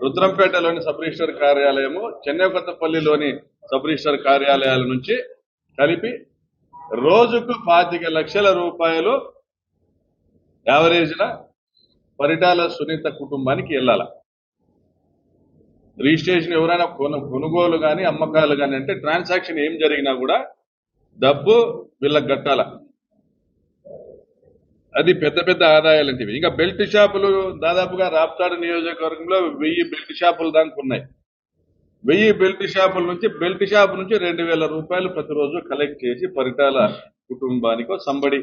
రుద్రంపేటలోని sub register కార్యాలయము, చెన్నైకొత్తపల్లిలోని sub register కార్యాలయాల నుంచి కలిపి రోజుకు 25 లక్షల రూపాయలు యావరేజ్న పరిటాల సునీత కుటుంబానికి వెళ్ళాల. రిజిస్ట్రేషన్ ఎవరైనా కొనుగోలు కానీ అమ్మకాలు కానీ అంటే ట్రాన్సాక్షన్ ఏం జరిగినా కూడా డబ్బు వీళ్ళకి కట్టాల. అది పెద్ద పెద్ద ఆదాయాలు అంటివి. ఇంకా బెల్ట్ షాపులు దాదాపుగా రాప్తాడు నియోజకవర్గంలో 1000 బెల్ట్ షాపులు దాకా ఉన్నాయి. 1000 బెల్ట్ షాపుల నుంచి 2000 రూపాయలు ప్రతిరోజు కలెక్ట్ చేసి పరిటాల కుటుంబానికో సంబడి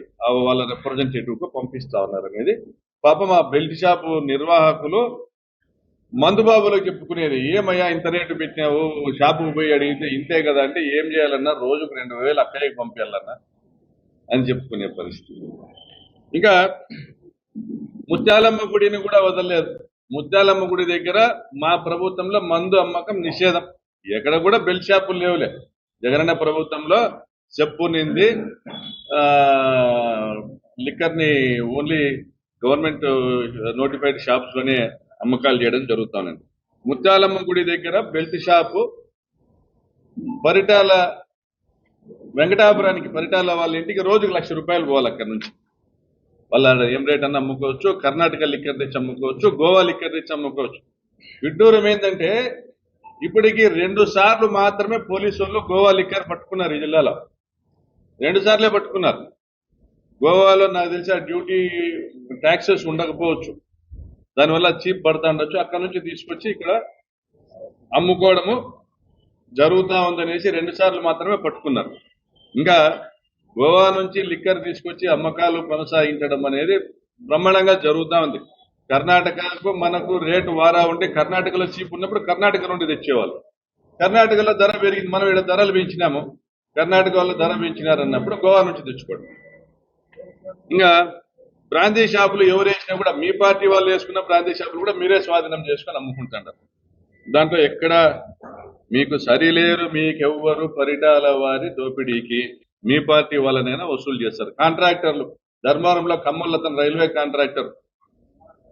వాళ్ళ రిప్రజెంటేటివ్ కో పంపిస్తా ఉన్నారు అనేది. పాపం ఆ బెల్ట్ షాపు నిర్వాహకులు మందుబాబులకు చెప్పుకునేది, ఏమయ్యా ఇంత రేటు పెట్టినావు, షాపుకు పోయి అడిగితే ఇంతే కదా అంటే, ఏం చేయాలన్నా రోజుకు 2000 అక్కడికి పంపించాలన్నా అని చెప్పుకునే పరిస్థితి. ఇంకా ముత్యాలమ్మ గుడిని కూడా వదలలేదు. ముత్యాలమ్మ గుడి దగ్గర మా ప్రభుత్వంలో మందు అమ్మకం నిషేధం, ఎక్కడ కూడా బెల్ట్ షాపులు లేవులే. జగనన్న ప్రభుత్వంలో చెప్పు నింది లిక్కర్ని ఓన్లీ గవర్నమెంట్ నోటిఫైడ్ షాప్స్ లోనే అమ్మకాలు చేయడం జరుగుతానండి. ముత్యాలమ్మ గుడి దగ్గర బెల్ట్ షాపు పరిటాల వెంకటాపురానికి, పరిటాల వాళ్ళ ఇంటికి రోజుకు 1,00,000 రూపాయలు పోవాలి. అక్కడి నుంచి వాళ్ళ ఏం రేట్ అన్న అమ్ముకోవచ్చు, కర్ణాటక లిక్కర్ తెచ్చి అమ్ముకోవచ్చు, గోవా లిక్కర్ తెచ్చి అమ్ముకోవచ్చు. విడ్డూరం ఏంటంటే ఇప్పటికీ 2 సార్లు మాత్రమే పోలీసు వాళ్ళు గోవా లిక్కర్ పట్టుకున్నారు. ఈ జిల్లాలో 2 సార్లే పట్టుకున్నారు. గోవాలో నాకు తెలిసి ఆ డ్యూటీ ట్యాక్సెస్ ఉండకపోవచ్చు, దానివల్ల చీప్ పడతా ఉండొచ్చు. అక్కడ నుంచి తీసుకొచ్చి ఇక్కడ అమ్ముకోవడము జరుగుతూ ఉందనేసి 2 సార్లు మాత్రమే పట్టుకున్నారు. ఇంకా గోవా నుంచి లిక్కర్ తీసుకొచ్చి అమ్మకాలు కొనసాగించడం అనేది బ్రహ్మాండంగా జరుగుతూ ఉంది. కర్ణాటకకు మనకు రేటు వారా ఉంటే కర్ణాటకలో చీప్ ఉన్నప్పుడు కర్ణాటక నుండి తెచ్చేవాళ్ళు. కర్ణాటకలో ధర పెరిగింది, మనం ఇక్కడ ధరలు పెంచినాము, కర్ణాటక వాళ్ళు ధర పెంచినారన్నప్పుడు గోవా నుంచి తెచ్చుకోవడం. ఇంకా బ్రాందీ షాపులు ఎవరు వేసినా కూడా, మీ పార్టీ వాళ్ళు వేసుకున్న బ్రాందీ షాపులు కూడా మీరే స్వాధీనం చేసుకొని అమ్ముకుంటారు. దాంట్లో ఎక్కడ మీకు సరిలేరు, మీకెవ్వరు పరిటాల వారి దోపిడీకి మీ పార్టీ వాళ్ళనైనా వసూలు చేస్తారు. కాంట్రాక్టర్లు ధర్మవరంలో కమ్మలతను రైల్వే కాంట్రాక్టర్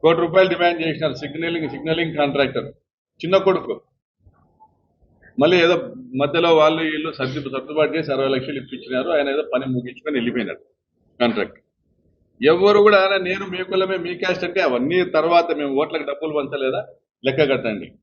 ₹1 కోటి డిమాండ్ చేసినారు. సిగ్నలింగ్ కాంట్రాక్టర్ చిన్న కొడుకు, మళ్ళీ ఏదో మధ్యలో వాళ్ళు వీళ్ళు సర్దుబాటు చేసి 60 లక్షలు ఇప్పించినారు. ఆయన ఏదో పని ముగించుకొని వెళ్ళిపోయినారు కాంట్రాక్టర్. ఎవరు కూడా నేను మీ కులమే, మీ క్యాస్ట్ అంటే అవన్నీ తర్వాత మేము ఓట్లకు డబ్బులు పంచలేదా, లెక్క కట్టండి.